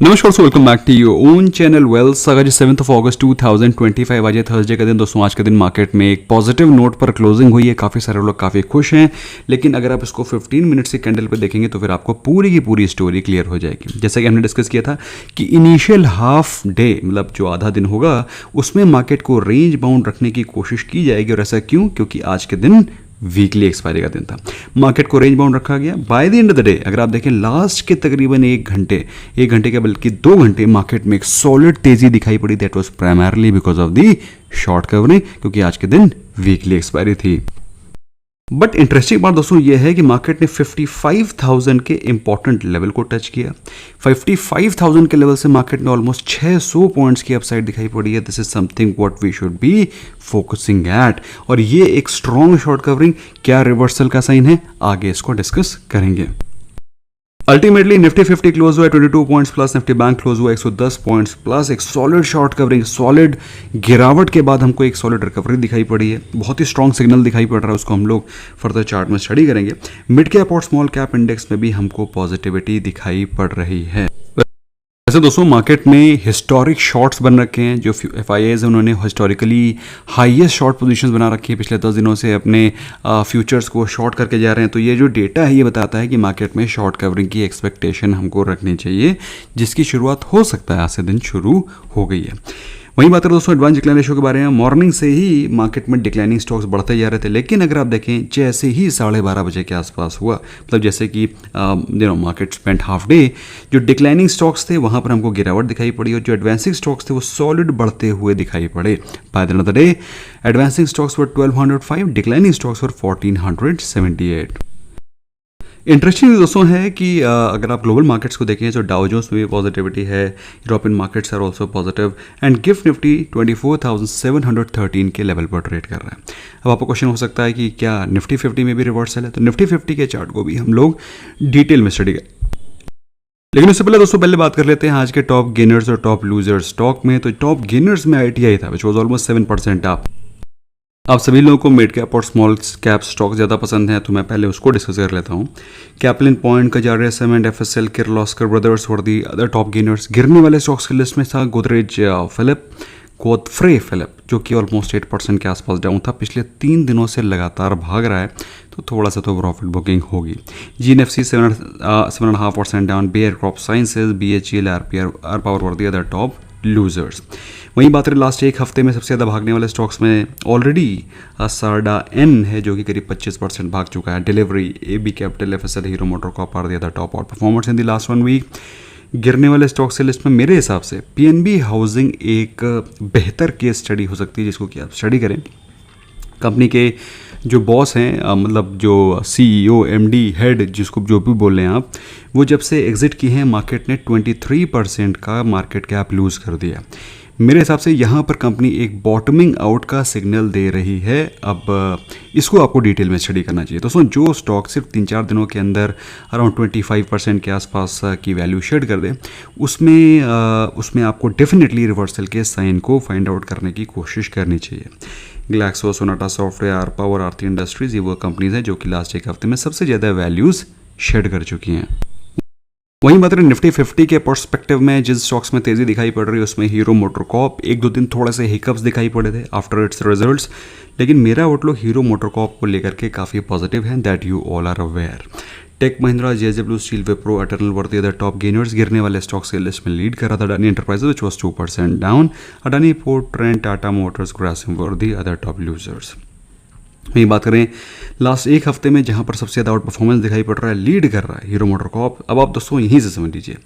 नमस्कार दोस्तों, welcome back to your own channel wealth. आज 7 अगस्त 2025 आज थर्सडे का दिन। दोस्तों आज के दिन मार्केट में एक पॉजिटिव नोट पर क्लोजिंग हुई है। काफ़ी सारे लोग काफ़ी खुश हैं, लेकिन अगर आप इसको 15 मिनट से कैंडल पे देखेंगे तो फिर आपको पूरी की पूरी स्टोरी क्लियर हो जाएगी। जैसा कि हमने डिस्कस किया था कि इनिशियल हाफ डे मतलब जो आधा दिन होगा उसमें मार्केट को रेंज बाउंड रखने की कोशिश की जाएगी। और ऐसा क्यों? क्योंकि आज के दिन वीकली एक्सपायरी का दिन था। मार्केट को रेंज बाउंड रखा गया। By the end of the day अगर आप देखें लास्ट के तकरीबन एक घंटे के बल्कि 2 घंटे मार्केट में एक सॉलिड तेजी दिखाई पड़ी। That was primarily because of the short covering, क्योंकि आज के दिन वीकली एक्सपायरी थी। बट इंटरेस्टिंग बात दोस्तों यह है कि मार्केट ने 55,000 के इंपॉर्टेंट लेवल को टच किया। 55,000 के लेवल से मार्केट में ऑलमोस्ट 600 पॉइंट्स की अपसाइड दिखाई पड़ी है। This is something what we should be focusing at. और ये एक स्ट्रॉन्ग शॉर्ट कवरिंग क्या रिवर्सल का साइन है, आगे इसको डिस्कस करेंगे। अल्टीमेटली निफ्टी 50 क्लोज हुआ 22 points plus, Nifty bank close हुआ 110 पॉइंट्स प्लस। एक सॉलिड शॉर्ट कवरिंग, सॉलिड गिरावट के बाद हमको एक सॉलिड रिकवरी दिखाई पड़ी है। बहुत ही स्ट्रॉन्ग सिग्नल दिखाई पड़ रहा है, उसको हम लोग फर्दर चार्ट में स्टडी करेंगे। मिड कैप और स्मॉल कैप इंडेक्स में भी हमको पॉजिटिविटी दिखाई पड़ रही है। वैसे दोस्तों मार्केट में हिस्टोरिक शॉर्ट्स बन रखे हैं। जो FIAs हैं उन्होंने हिस्टोरिकली हाईएस्ट शॉर्ट पोजीशंस बना रखी है। पिछले 10 दिनों से अपने फ्यूचर्स को शॉर्ट करके जा रहे हैं। तो ये जो डेटा है ये बताता है कि मार्केट में शॉर्ट कवरिंग की एक्सपेक्टेशन हमको रखनी चाहिए, जिसकी शुरुआत हो सकता है आज से दिन शुरू हो गई है। वहीं बात करें दोस्तों एडवांस डिक्लाइन रेशियो के बारे में, मॉर्निंग से ही मार्केट में डिक्लाइनिंग स्टॉक्स बढ़ते जा रहे थे। लेकिन अगर आप देखें जैसे ही 12:30 बजे के आसपास हुआ, मतलब जैसे कि मार्केट स्पेंट हाफ डे, जो डिक्लाइनिंग स्टॉक्स थे वहां पर हमको गिरावट दिखाई पड़ी और जो एडवांसिंग स्टॉक्स थे वो सॉलिड बढ़ते हुए दिखाई पड़े। By the end of the day advancing stocks were 1205, declining stocks were 1478। Interesting दोस्तों है कि अगर आप ग्लोबल मार्केट्स को देखें तो डाउ जोन्स में भी पॉजिटिविटी है, European markets are also positive and GIFT Nifty 24,713 के लेवल पर ट्रेड कर रहा है। अब आपको क्वेश्चन हो सकता है कि क्या निफ्टी 50 में भी रिवर्सल है? तो निफ्टी 50 के चार्ट को भी हम लोग डिटेल में स्टडी करें। लेकिन उससे पहले दोस्तों पहले बात कर लेते हैं आज के टॉप गेनर्स और टॉप लूजर्स स्टॉक में। तो टॉप गेनर्स में ITI था विच वॉज ऑलमोस्ट 7% अप। आप सभी लोगों को मिड कैप और स्मॉल कैप स्टॉक ज़्यादा पसंद है, तो मैं पहले उसको डिस्कस कर लेता हूँ। Caplin point, Kajaria cement, FSL, Kirloskar brothers were the other top gainers. गिरने वाले स्टॉक्स की लिस्ट में था गोदरेज गोदफ्रे फिलिप, जो कि ऑलमोस्ट 8% के आसपास डाउन था। पिछले 3 दिनों से लगातार भाग रहा है, तो थोड़ा सा तो प्रॉफिट बुकिंग होगी। GNFC 7.5% down. Bayer Crop Sciences, BHEL, R Power were the other top losers. वहीं बात करें लास्ट एक हफ्ते में सबसे ज़्यादा भागने वाले स्टॉक्स में ऑलरेडी सारडा एन है, जो कि करीब 25% भाग चुका है। Delhivery, AB capital, FSL, Hero Motor Corp are the other top outperformers in the last 1 week. गिरने वाले स्टॉक से लिस्ट में मेरे हिसाब से PNB हाउसिंग एक बेहतर केस स्टडी हो सकती है, जिसको कि आप स्टडी करें। कंपनी के जो बॉस हैं, मतलब जो CEO, MD, हेड, जिसको जो भी बोल रहे हैं आप, वो जब से एग्जिट किए हैं मार्केट ने 23% का मार्केट कैप लूज़ कर दिया। मेरे हिसाब से यहाँ पर कंपनी एक बॉटमिंग आउट का सिग्नल दे रही है। अब इसको आपको डिटेल में स्टडी करना चाहिए। दोस्तों जो स्टॉक सिर्फ 3-4 दिनों के अंदर अराउंड 25% के आसपास की वैल्यू शेड कर दे, उसमें आपको डेफिनेटली रिवर्सल के साइन को फाइंड आउट करने की कोशिश करनी चाहिए। Glaxo, Sonata Software, R Power, Aarti Industries, ये वो कंपनीज हैं जो कि लास्ट एक हफ्ते में सबसे ज़्यादा वैल्यूज़ शेड कर चुकी हैं। वहीं बात करें निफ्टी 50 के पर्सपेक्टिव में, जिस स्टॉक्स में तेजी दिखाई पड़ रही है उसमें हीरो मोटर कॉर्प, 1-2 दिन थोड़े से हिकअप्स दिखाई पड़े थे आफ्टर इट्स रिजल्ट्स, लेकिन मेरा आउटलुक हीरो मोटर कॉर्प को लेकर के काफ़ी पॉजिटिव है, that you all are aware. Tech Mahindra, JSW steel, Wipro, Eternal were the other top gainers. गिरने वाले स्टॉक्स के लिस्ट में लीड कर रहा था Adani enterprises which was 2% down. Adani port trend, Tata Motors, Grasim were the other top losers. वहीं बात करें लास्ट एक हफ्ते में जहां पर सबसे ज़्यादा आउट परफॉर्मेंस दिखाई पड़ रहा है, लीड कर रहा है हीरो मोटर कॉर्प। अब आप दोस्तों यहीं से समझ लीजिए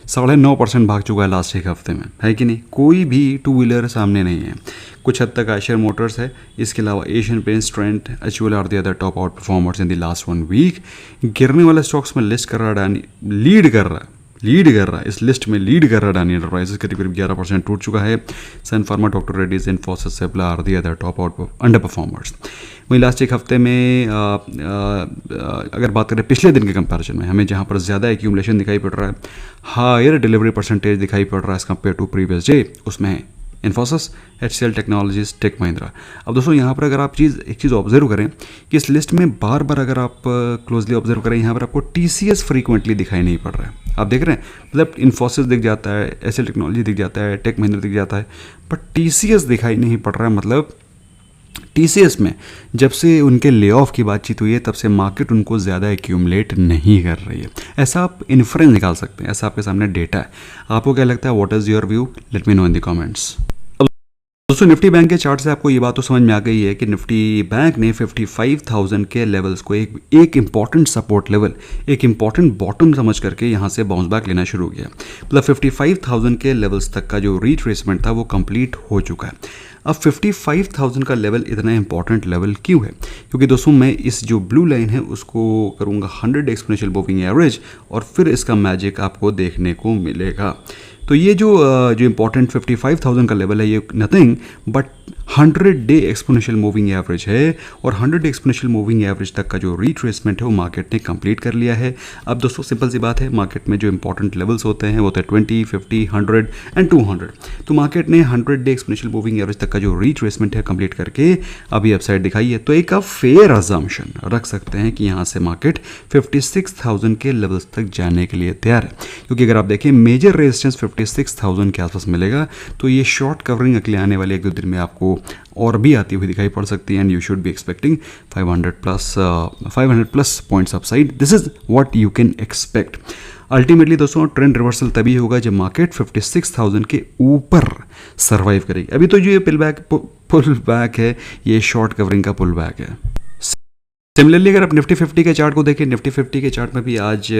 9.5% भाग चुका है लास्ट एक हफ्ते में, है कि नहीं? कोई भी 2 व्हीलर सामने नहीं है। कुछ हद तक आयशर मोटर्स है, इसके अलावा Asian Paints, Trent, HUL are the other top outperformers in the last 1 week. गिरने वाले स्टॉक्स में लिस्ट कर रहा है अडानी, लीड कर रहा है इस लिस्ट में, लीड कर रहा है अडानी एंटरप्राइजेज, करीब 11% टूट चुका है। Sun Pharma, doctor Reddy's, Infosys, Cipla are the other top out under performers. वहीं लास्ट एक हफ्ते में अगर बात करें पिछले दिन के कंपैरिजन में, हमें जहां पर ज़्यादा एक्यूमुलेशन दिखाई पड़ रहा है, हायर डिलीवरी परसेंटेज दिखाई पड़ रहा है as compare to previous day, उसमें Infosys, HCL technologies, tech Mahindra. अब दोस्तों यहाँ पर अगर आप एक चीज़ ऑब्जर्व करें कि इस लिस्ट में बार बार अगर आप क्लोजली ऑब्जर्व करें, यहाँ पर आपको TCS फ्रीक्वेंटली दिखाई नहीं पड़ रहा है। आप देख रहे हैं, मतलब इन्फोसिस दिख जाता है, HCL टेक्नोलॉजी दिख जाता है, टेक महिंद्रा दिख जाता है, बट TCS दिखाई नहीं पड़ रहा है। मतलब TCS में जब से उनके ले ऑफ की बातचीत हुई है तब से मार्केट उनको ज़्यादा एक्यूमुलेट नहीं कर रही है। ऐसा आप इन्फ्रेंस निकाल सकते हैं, ऐसा आपके सामने डेटा है। आपको क्या लगता है? What is your view? Let me know in the comments. दोस्तों निफ्टी बैंक के चार्ट से आपको ये बात तो समझ में आ गई है कि निफ्टी बैंक ने 55,000 के लेवल्स को एक इंपॉर्टेंट सपोर्ट लेवल, एक इंपॉर्टेंट बॉटम समझ करके यहाँ से बाउंस बैक लेना शुरू किया। मतलब 55,000 के लेवल्स तक का जो रिट्रेसमेंट था वो कंप्लीट हो चुका है। अब 55,000 का लेवल इतना इंपॉर्टेंट लेवल क्यों है? क्योंकि दोस्तों मैं इस जो ब्लू लाइन है उसको करूँगा 100 एक्सपोनेंशियल मूविंग एवरेज और फिर इसका मैजिक आपको देखने को मिलेगा। तो ये जो इंपॉर्टेंट 55,000 का लेवल है ये nothing but 100 day exponential moving average है और 100 एक्सपोनेंशियल मूविंग एवरेज तक का जो रिट्रेसमेंट है वो मार्केट ने कंप्लीट कर लिया है। अब दोस्तों सिंपल सी बात है, मार्केट में जो इंपॉर्टेंट लेवल्स होते हैं वो होते हैं 20, 50, 100 एंड 200। तो मार्केट ने 100 डे एक्सपोनेंशियल मूविंग एवरेज तक का जो रिट्रेसमेंट है कंप्लीट करके अभी अपसाइड दिखाई है। तो एक आप फेयर अजम्पशन रख सकते हैं कि यहाँ से मार्केट 56,000 के लेवल्स तक जाने के लिए तैयार है। क्योंकि अगर आप देखें मेजर रेजिस्टेंस 56,000 के आसपास मिलेगा तो ये शॉर्ट कवरिंग अगले आने वाले 1-2 दिन में आपको और भी आती हुई दिखाई पड़ सकती है and you should be expecting 500 plus points upside. This is what you can expect. Ultimately दोस्तों ट्रेंड रिवर्सल तभी होगा जब मार्केट 56,000 के ऊपर सर्वाइव करेगी। अभी तो जो ये पुल बैक है ये शॉर्ट कवरिंग का पुल बैक है। सिमिलरली अगर आप निफ्टी 50 के चार्ट को देखें, निफ्टी 50 के चार्ट में भी आज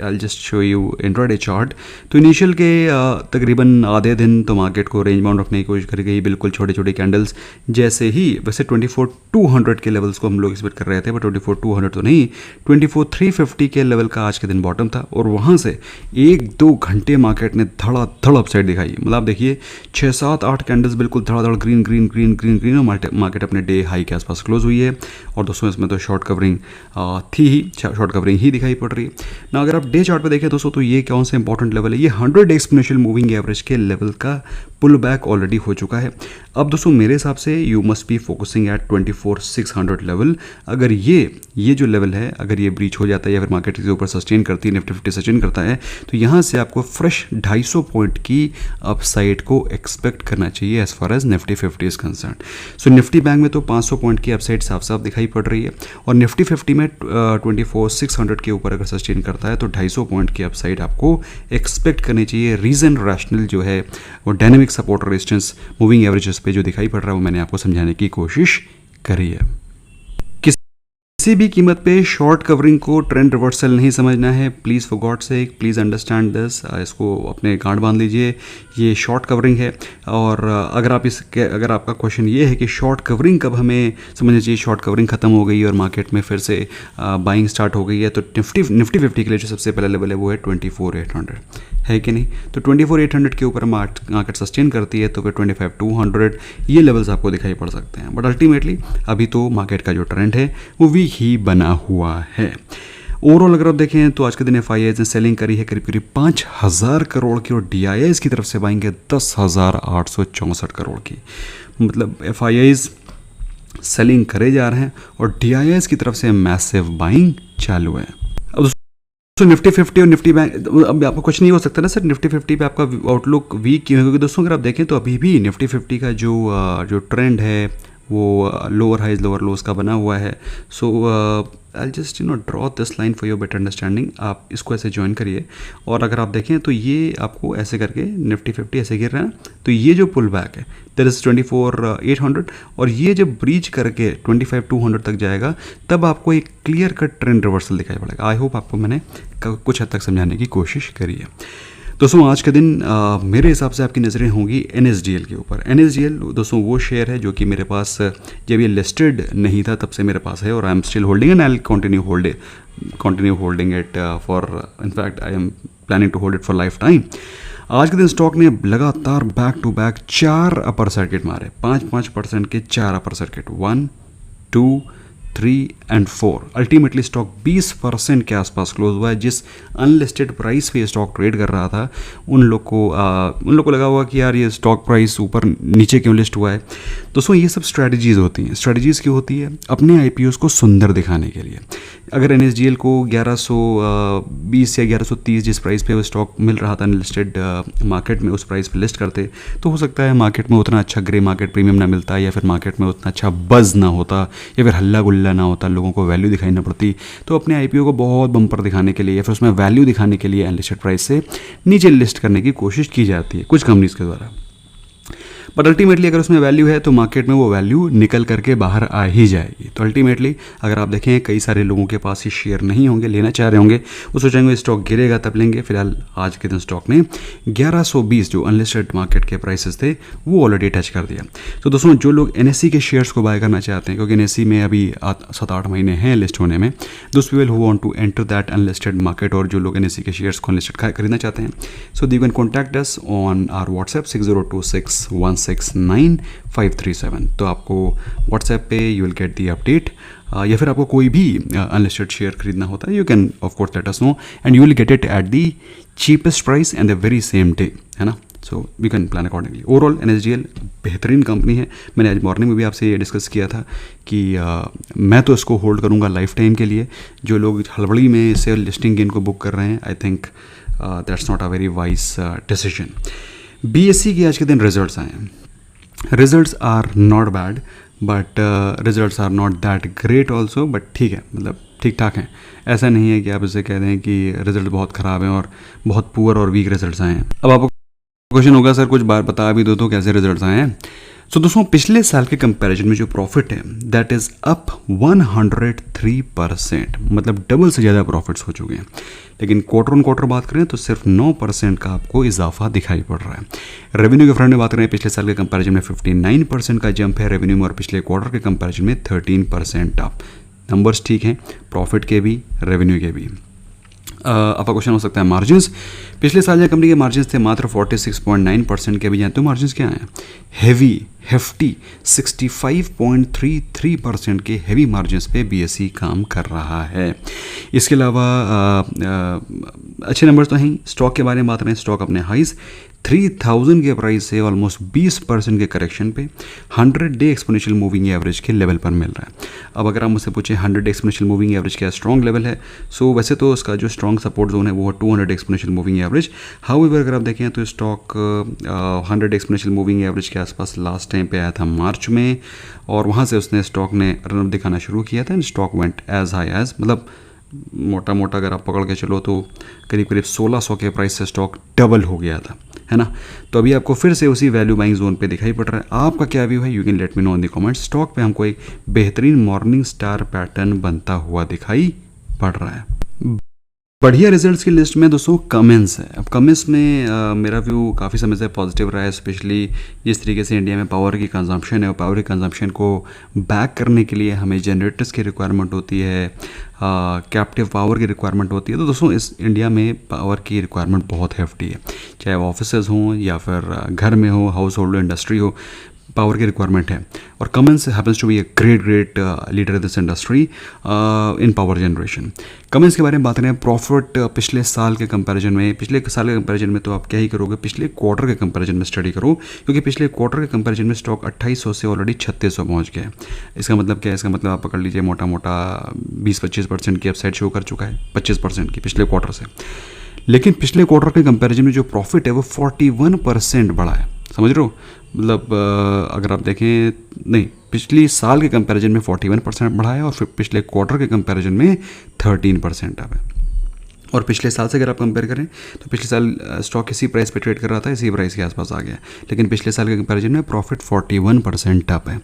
I just show you intraday chart. तो इनिशियल के तकरीबन आधे दिन तो मार्केट को रेंज बाउंड रखने की कोशिश करी गई, बिल्कुल छोटे छोटे कैंडल्स जैसे ही। वैसे 24,200 के लेवल्स को हम लोग एक्सपेक्ट कर रहे थे, बट 24,200 तो नहीं, 24,350 के लेवल का आज के दिन बॉटम था और वहाँ से 1-2 घंटे मार्केट ने धड़ाधड़ अपसाइड दिखाई। मतलब आप देखिए 6-7-8 कैंडल्स बिल्कुल धड़ाधड़ green green green green green और मार्केट अपने डे हाई के आसपास क्लोज हुई है। और दोस्तों इसमें तो शॉर्ट कवरिंग थी ही, शॉर्ट कवरिंग ही दिखाई पड़ रही है ना। अगर आप डे चार्ट पे देखें दोस्तों तो ये कौन सा इंपॉर्टेंट लेवल है? ये 100 एक्सपोनेंशियल मूविंग एवरेज के लेवल का पुल बैक ऑलरेडी हो चुका है। अब दोस्तों मेरे हिसाब से you must be focusing at 24,600 level. अगर ये जो लेवल है अगर ये ब्रीच हो जाता है या फिर मार्केट के ऊपर सस्टेन करती है, निफ्टी 50 सस्टेन करता है, तो यहाँ से आपको फ्रेश 250 पॉइंट की अपसाइड को एक्सपेक्ट करना चाहिए as far as Nifty 50 is concern. So Nifty bank में तो 500 पॉइंट की अपसाइड साफ साफ दिखाई पड़ रही है और निफ्टी 50 में 24,600 के ऊपर अगर सस्टेन करता है तो 250 पॉइंट की अपसाइड आपको एक्सपेक्ट करनी चाहिए। रीजन रैशनल जो है वो dynamic support resistance moving averages पे जो दिखाई पड़ रहा है वो मैंने आपको समझाने की कोशिश करी है। किसी भी कीमत पे शॉर्ट कवरिंग को ट्रेंड रिवर्सल नहीं समझना है। Please for God sake please understand this. इसको अपने गांठ बांध लीजिए, ये शॉर्ट कवरिंग है। और अगर आपका क्वेश्चन ये है कि शॉर्ट कवरिंग कब हमें समझना चाहिए, शॉर्ट कवरिंग खत्म हो गई और मार्केट में फिर से बाइंग स्टार्ट हो गई है, तो निफ्टी 50 के लिए जो सबसे पहला लेवल है वो है 24,800 है कि नहीं। तो 24,800 के ऊपर मार्केट सस्टेन करती है तो फिर 25,200 ये लेवल्स आपको दिखाई पड़ सकते हैं। बट अल्टीमेटली अभी तो मार्केट का जो ट्रेंड है वो वीक ही बना हुआ है। ओवरऑल अगर आप देखें तो आज के दिन FIIs ने सेलिंग करी है करीब 5,000 करोड़ की और DIIs की तरफ से बाइंग है 10,864 करोड़ की। मतलब FIIs सेलिंग करे जा रहे हैं और DIIs की तरफ से मैसिव बाइंग चालू है। अब तो निफ्टी 50 और निफ्टी बैंक, अब आपका कुछ नहीं हो सकता ना सर निफ्टी 50 पे आपका आउटलुक वीक क्यों है? क्योंकि दोस्तों अगर आप देखें तो अभी भी निफ्टी 50 का जो ट्रेंड है वो लोअर हाइज लोअर लोज का बना हुआ है। So I just draw this line for your better understanding. आप इसको ऐसे ज्वाइन करिए और अगर आप देखें तो ये आपको ऐसे करके निफ्टी 50 ऐसे गिर रहा है, तो ये जो पुल बैक है दैट इज़ 24,800 और ये जब ब्रीच करके 25,200 तक जाएगा तब आपको एक क्लियर कट ट्रेंड रिवर्सल दिखाई पड़ेगा। आई होप आपको मैंने कुछ हद तक समझाने की कोशिश करी है। दोस्तों आज के दिन मेरे हिसाब से आपकी नज़रें होंगी NSDL के ऊपर। NSDL दोस्तों वो शेयर है जो कि मेरे पास जब ये लिस्टेड नहीं था तब से मेरे पास है और I am still holding and I will continue holding it for, in fact I am planning to hold it for lifetime. आज के दिन स्टॉक ने लगातार back to back 4 upper circuit मारे, 5% के 4 upper circuit, 1, 2, 3 and 4। Ultimately stock 20% के आसपास close हुआ है। जिस अनलिस्टेड प्राइस पे ये स्टॉक ट्रेड कर रहा था उन लोग को लगा हुआ कि यार ये स्टॉक प्राइस ऊपर नीचे क्यों लिस्ट हुआ है। दोस्तों ये सब स्ट्रैटेजीज़ होती हैं। स्ट्रैटेजीज़ क्यों होती है? अपने आईपीओज़ को सुंदर दिखाने के लिए। अगर एनएसडीएल को 1120 या 1130 जिस प्राइस पे वो स्टॉक मिल रहा था अनलिस्टेड मार्केट में, उस प्राइस पे लिस्ट करते तो हो सकता है मार्केट में उतना अच्छा ग्रे मार्केट प्रीमियम ना मिलता, या फिर मार्केट में उतना अच्छा बज़ ना होता, या फिर हल्ला गुल्ला ना होता, लोगों को वैल्यू दिखाई ना पड़ती। तो अपने आईपीओ को बहुत बम्पर दिखाने के लिए या फिर उसमें वैल्यू दिखाने के लिए अनलिस्टेड प्राइस से नीचे लिस्ट करने की कोशिश की जाती है कुछ कंपनीज़ के द्वारा। बट अल्टीमेटली अगर उसमें वैल्यू है तो मार्केट में वो वैल्यू निकल करके बाहर आ ही जाएगी। तो अल्टीमेटली अगर आप देखें कई सारे लोगों के पास ही शेयर नहीं होंगे, लेना चाह रहे होंगे, वो सोचेंगे स्टॉक गिरेगा तब लेंगे। फिलहाल आज के दिन स्टॉक ने 1120 जो अनलिस्टेड मार्केट के प्राइसेस थे वो ऑलरेडी टच कर दिया। तो दोस्तों जो लोग एनएससी के शेयर्स को बाय करना चाहते हैं, क्योंकि एनएससी में अभी 7-8 महीने हैं लिस्ट होने में, दोस्त people who want to enter that unlisted market, और जो लोग एनएससी के शेयर्स को अनलिस्टेड खरीदना चाहते हैं, so they can contact us on our WhatsApp 6026169537। तो आपको व्हाट्सएप पे you will get the update, या फिर आपको कोई भी अनलिस्टेड शेयर खरीदना होता है, you can of course let us know and you will get it at the cheapest price and the very same day, है ना। So we can plan accordingly. Overall NSDL बेहतरीन कंपनी है। मैंने आज morning में भी आपसे ये डिस्कस किया था कि मैं तो इसको होल्ड करूँगा लाइफ टाइम के लिए। जो लोग हड़बड़ी में इसे लिस्टिंग गेन को बुक कर रहे हैं, I think that's not a very wise decision. BSE के आज के दिन रिजल्ट्स आए हैं। Results are not bad but results are not that great also, but ठीक है, मतलब ठीक ठाक हैं। ऐसा नहीं है कि आप इसे कह दें कि रिजल्ट बहुत ख़राब हैं और बहुत पुअर और वीक रिजल्ट्स आए हैं। अब आपको क्वेश्चन होगा सर कुछ बार बता भी दो तो कैसे रिजल्ट्स आए हैं। सो दोस्तों पिछले साल के कंपैरिजन में जो प्रॉफिट है दैट इज़ अप 103%, मतलब डबल से ज़्यादा प्रॉफिट्स हो चुके हैं। लेकिन क्वार्टर ऑन क्वार्टर बात करें तो सिर्फ 9% का आपको इजाफा दिखाई पड़ रहा है। रेवेन्यू के फ्रंट में बात करें, पिछले साल के कंपैरिजन में 59% का जंप है रेवेन्यू में, और पिछले क्वार्टर के कंपैरिजन में 13% अप। नंबर्स ठीक हैं, प्रॉफिट के भी, रेवेन्यू के भी। आपका क्वेश्चन हो सकता है मार्जिन्स। पिछले साल जो कंपनी के मार्जिन्स थे मात्र 46.9% के, भी जानते हो मार्जिन्स क्या हैं? hefty 65.33% के हेवी मार्जिन्स पे बीएसई काम कर रहा है। इसके अलावा अच्छे नंबर्स तो हैं। स्टॉक के बारे में बात करें, स्टॉक अपने हाइज 3000 के प्राइस से ऑलमोस्ट 20% के करेक्शन पे 100 डे एक्सपोनेंशियल मूविंग एवरेज के लेवल पर मिल रहा है। अब अगर आप मुझसे पूछें 100 डे एक्सपोनेंशियल मूविंग एवरेज क्या स्ट्रॉन्ग लेवल है, सो वैसे तो उसका जो स्ट्रॉन्ग सपोर्ट जोन है वो 200 एक्सपोनेंशियल मूविंग एवरेज। हाउएवर अगर आप देखें तो स्टॉक 100 एक्सपोनेंशियल मूविंग एवरेज के आसपास लास्ट टाइम पे आया था मार्च में, और वहाँ से उसने स्टॉक ने रनअप दिखाना शुरू किया था and stock went as high as, मतलब मोटा मोटा अगर आप पकड़ के चलो तो करीब करीब 1600 के प्राइस से स्टॉक डबल हो गया था, है ना। तो अभी आपको फिर से उसी वैल्यू बाइंग जोन पे दिखाई पड़ रहा है। आपका क्या व्यू है? You can let me know in the comments. Stock पे हमको एक बेहतरीन मॉर्निंग स्टार पैटर्न बनता हुआ दिखाई पड़ रहा है। बढ़िया रिजल्ट्स की लिस्ट में दोस्तों कमेंस है। अब कमेंस में मेरा व्यू काफ़ी समय से पॉजिटिव रहा है, स्पेशली जिस तरीके से इंडिया में पावर की कंजम्पशन है, और पावर की कंजम्पशन को बैक करने के लिए हमें जनरेटर्स की रिक्वायरमेंट होती है, कैप्टिव पावर की रिक्वायरमेंट होती है। तो दोस्तों इस इंडिया में पावर की रिक्वायरमेंट बहुत हेफ्टी है, चाहे ऑफिसेज हों या फिर घर में हो, हाउस होल्ड इंडस्ट्री हो, पावर की रिक्वायरमेंट है। और Cummins happens to be a great leader in this industry in power generation. Cummins के बारे में बात करें, प्रॉफिट पिछले साल के कंपैरिजन में, पिछले साल के कंपैरिजन में तो आप क्या ही करोगे, पिछले क्वार्टर के कंपैरिजन में स्टडी करो, क्योंकि पिछले क्वार्टर के कंपैरिजन में स्टॉक 2800 से ऑलरेडी 3600 पहुंच गया है। इसका मतलब क्या है? इसका मतलब आप पकड़ लीजिए मोटा मोटा 20-25% की अपसाइड शो कर चुका है, 25% की पिछले क्वार्टर से। लेकिन पिछले क्वार्टर के कंपैरिजन में जो प्रॉफिट है वो 41% बढ़ा है, समझ रहे हो। मतलब अगर आप देखें, नहीं, पिछली साल के कंपैरिजन में 41% बढ़ा है, और फिर पिछले क्वार्टर के कंपैरिजन में 13% अब है। और पिछले साल से अगर आप कंपेयर करें तो पिछले साल स्टॉक इसी प्राइस पे ट्रेड कर रहा था, इसी प्राइस के आसपास आ गया, लेकिन पिछले साल के कंपैरिजन में प्रॉफिट 41% अप है।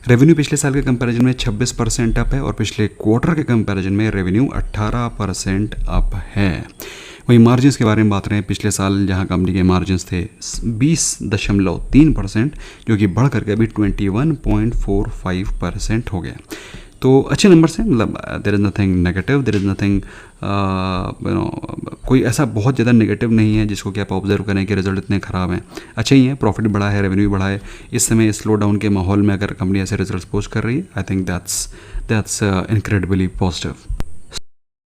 रेवेन्यू पिछले साल के कंपैरिजन में 26% अप है, और पिछले क्वार्टर के कंपैरिजन में रेवेन्यू 18% अप है। वही मार्जिन्स के बारे में बात रहे हैं, पिछले साल जहां कंपनी के मार्जिन्स थे 20.3%, जो कि बढ़ करके अभी 21.45% हो गया। तो अच्छे नंबर्स हैं, मतलब there is nothing negative, there is nothing कोई ऐसा बहुत ज़्यादा नेगेटिव नहीं है जिसको कि आप ऑब्जर्व करें कि रिजल्ट इतने ख़राब हैं, अच्छे ही हैं, प्रॉफिट बढ़ा है, रेवेन्यू बढ़ा है। इस समय स्लो डाउन के माहौल में अगर कंपनी ऐसे रिजल्ट पोस्ट कर रही है, I think that's incredibly positive.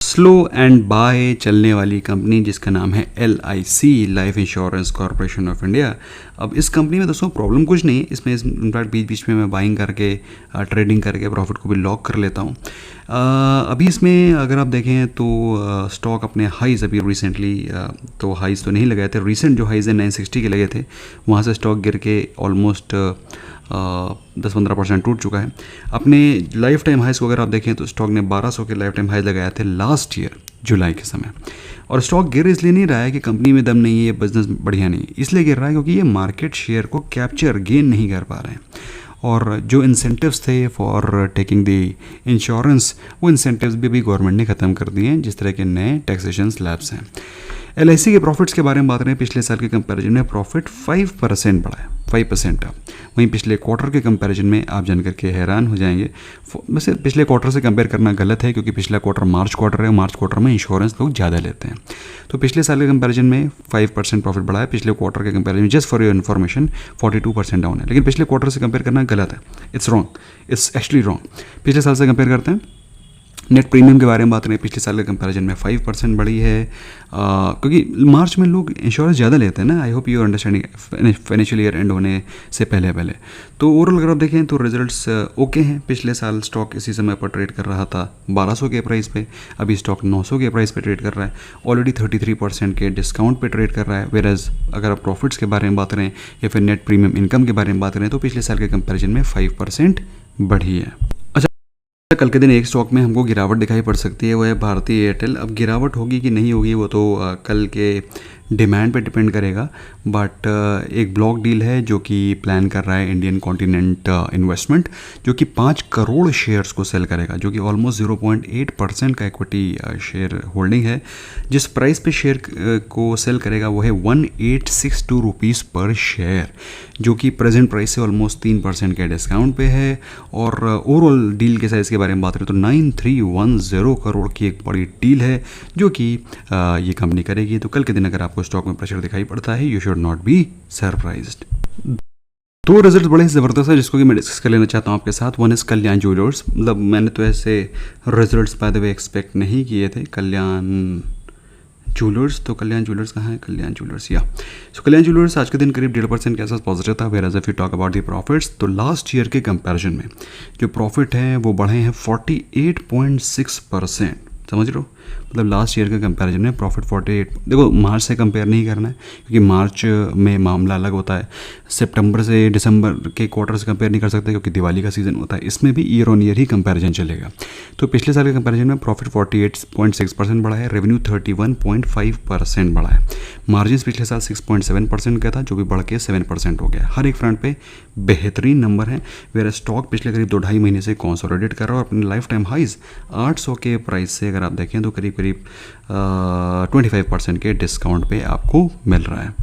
Slow and by चलने वाली कंपनी जिसका नाम है LIC, life insurance corporation of India. अब इस कंपनी में दोस्तों प्रॉब्लम कुछ नहीं है, इसमें इनफैक्ट बीच बीच में मैं बाइंग करके ट्रेडिंग करके प्रॉफिट को भी लॉक कर लेता हूँ। अभी इसमें अगर आप देखें तो स्टॉक अपने हाइज अभी रिसेंटली तो हाइज तो नहीं लगाए थे, रिसेंट जो हाइज है 960 के लगे थे, वहाँ से स्टॉक गिर के ऑलमोस्ट 10-15% टूट चुका है। अपने लाइफ टाइम हाइज को अगर आप देखें तो स्टॉक ने 1200 के लाइफ टाइम हाइज लगाए थे लास्ट ईयर जुलाई के समय। और स्टॉक गिर इसलिए नहीं रहा है कि कंपनी में दम नहीं है, ये बिजनेस बढ़िया नहीं है, इसलिए गिर रहा है क्योंकि ये मार्केट शेयर को कैप्चर गेन नहीं कर पा रहे हैं। और जो इंसेंटिव्स थे फॉर टेकिंग द इंश्योरेंस, वो इंसेंटिव्स भी गवर्नमेंट ने ख़त्म कर दिए हैं, जिस तरह के नए टैक्सेशन स्लैब्स हैं। LIC के प्रॉफिट्स के बारे में बात करें, पिछले साल के कंपैरिजन में प्रॉफिट 5% बढ़ा है, 5% अब। वहीं पिछले क्वार्टर के कंपैरिजन में आप जान करके हैरान हो जाएंगे। वैसे पिछले क्वार्टर से कंपेयर करना गलत है क्योंकि पिछला क्वार्टर मार्च क्वार्टर है, मार्च क्वार्टर में इंश्योरेंस लोग ज़्यादा लेते हैं। तो पिछले साल के कंपैरिजन में 5% प्रॉफिट बढ़ा है, पिछले क्वार्टर के कंपैरिजन में just for your information 42% down है। लेकिन पिछले क्वार्टर से कंपेयर करना गलत है, it's wrong, it's actually wrong. पिछले साल से कंपेयर करते हैं। नेट प्रीमियम के बारे में बात करें, पिछले साल के कंपैरिजन में 5% बढ़ी है, क्योंकि मार्च में लोग इंश्योरेंस ज़्यादा लेते हैं ना। I hope you understanding, financial year and होने से पहले तो ओवरऑल अगर आप देखें तो रिजल्ट्स ओके हैं। पिछले साल स्टॉक इसी समय पर ट्रेड कर रहा था 1200 के प्राइस पे, अभी स्टॉक 900 के प्राइस पे ट्रेड कर रहा है, ऑलरेडी 33% के डिस्काउंट पे ट्रेड कर रहा है। वेराज अगर आप प्रॉफिट्स के बारे में बात करें या फिर नेट प्रीमियम इनकम के बारे में बात करें तो पिछले साल के कंपैरिजन में 5% बढ़ी है। कल के दिन एक स्टॉक में हमको गिरावट दिखाई पड़ सकती है, वो है भारतीय एयरटेल। अब गिरावट होगी कि नहीं होगी वो तो कल के डिमांड पे डिपेंड करेगा, बट एक ब्लॉक डील है जो कि प्लान कर रहा है इंडियन कॉन्टिनेंट इन्वेस्टमेंट, जो कि 5 करोड़ शेयर्स को सेल करेगा, जो कि ऑलमोस्ट 0.8% का इक्विटी शेयर होल्डिंग है। जिस प्राइस पे शेयर को सेल करेगा वो है 1862 रुपीज़ पर शेयर, जो कि प्रेजेंट प्राइस से ऑलमोस्ट 3% के डिस्काउंट पे है। और ओवरऑल डील के साइज़ के बारे में बात करें तो 9310 करोड़ की एक बड़ी डील है जो कि ये कंपनी करेगी। तो कल के दिन अगर आपको स्टॉक में प्रेशर दिखाई पड़ता है, you should not be surprised. दो रिजल्ट बड़े ही ज़बरदस्त है जिसको कि मैं डिस्कस कर लेना चाहता हूँ आपके साथ। One is Kalyan jewellers. मतलब मैंने तो ऐसे results by the way expect नहीं किए थे। कल्याण ज्वेलर्स, तो कल्याण ज्वेलर्स कहाँ है? कल्याण ज्वेलर्स, या सो कल्याण ज्वेलर्स आज के दिन करीब 1.5% के आसपास पॉजिटिव था। Whereas if you talk about the profits, तो लास्ट ईयर के कंपैरिजन में जो प्रॉफिट है वो बढ़े हैं 48.6%। समझ रहे हो? मतलब लास्ट ईयर के कंपैरिजन में प्रॉफिट 48। देखो मार्च से कंपेयर नहीं करना है क्योंकि मार्च में मामला अलग होता है, सितंबर से दिसंबर के क्वार्टर से कंपेयर नहीं कर सकते क्योंकि दिवाली का सीज़न होता है। इसमें भी year on year he comparison चलेगा। तो पिछले साल के कंपैरिजन में प्रॉफिट 48.6% बढ़ा है, रेवेन्यू 31.5% बढ़ा है, मार्जिन पिछले साल 6.7% का था जो भी बढ़ के 7% हो गया। हर एक फ्रंट पे बेहतरीन नंबर है। वेयर स्टॉक पिछले करीब 2-2.5 महीने से कंसोलिडेट कर रहा है और अपने लाइफ टाइम हाइज 800 के प्राइस से अगर आप देखें तो करीब 25% के डिस्काउंट पे आपको मिल रहा है।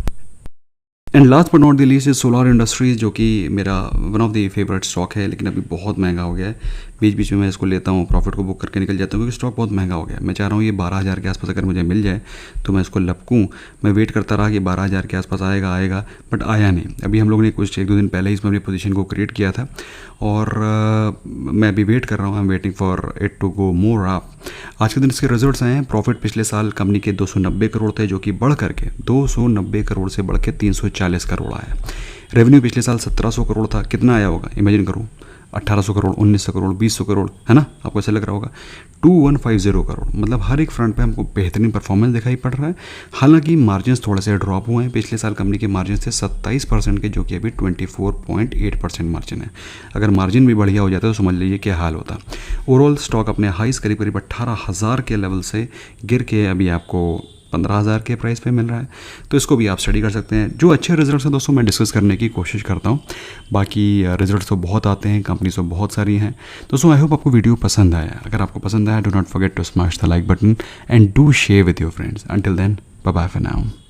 And last but not the least is solar industries, जो कि मेरा one of the favourite stock है, लेकिन अभी बहुत महंगा हो गया है। बीच बीच में मैं इसको लेता हूँ, प्रॉफिट को बुक करके निकल जाता हूँ क्योंकि स्टॉक बहुत महंगा हो गया है। मैं चाह रहा हूँ ये 12,000 के आसपास अगर मुझे मिल जाए तो मैं इसको लपकूँ। मैं वेट करता रहा कि 12,000 के आसपास आएगा, बट आया नहीं। अभी हम लोग ने कुछ 1-2 दिन पहले ही इसमें अपनी पोजीशन को क्रिएट किया था और मैं अभी वेट कर रहा हूँ। I am waiting for it to go more up. आज के दिन इसके रिजल्ट्स आए हैं। प्रॉफिट पिछले साल कंपनी के 290 करोड़ थे जो कि बढ़ करके 290 करोड़ से बढ़ के 340 करोड़ आया। रेवेन्यू पिछले साल 1700 करोड़ था, कितना आया होगा इमेजिन करो? 1800 करोड़, 1900 करोड़, 200 करोड़, है ना? आपको ऐसा लग रहा होगा। 2150 करोड़, मतलब हर एक फ्रंट पे हमको बेहतरीन परफॉर्मेंस दिखाई पड़ रहा है। हालांकि मार्जिन्स थोड़े से ड्रॉप हुए हैं। पिछले साल कंपनी के मार्जिन थे 27% के, जो कि अभी 24.8% मार्जिन है। अगर मार्जिन भी बढ़िया हो जाता है तो समझ लीजिए क्या हाल होता। ओवरऑल स्टॉक अपने हाइस करीब 18,000 के लेवल से गिर के अभी आपको 15,000 के प्राइस पे मिल रहा है। तो इसको भी आप स्टडी कर सकते हैं। जो अच्छे रिजल्ट्स हैं दोस्तों मैं डिस्कस करने की कोशिश करता हूँ। बाकी रिजल्ट्स तो बहुत आते हैं, कंपनीज तो बहुत सारी हैं। दोस्तों आई होप आपको वीडियो पसंद आया। अगर आपको पसंद आया, do not forget to smash the like button and do share with your friends. Until then, bye bye for now.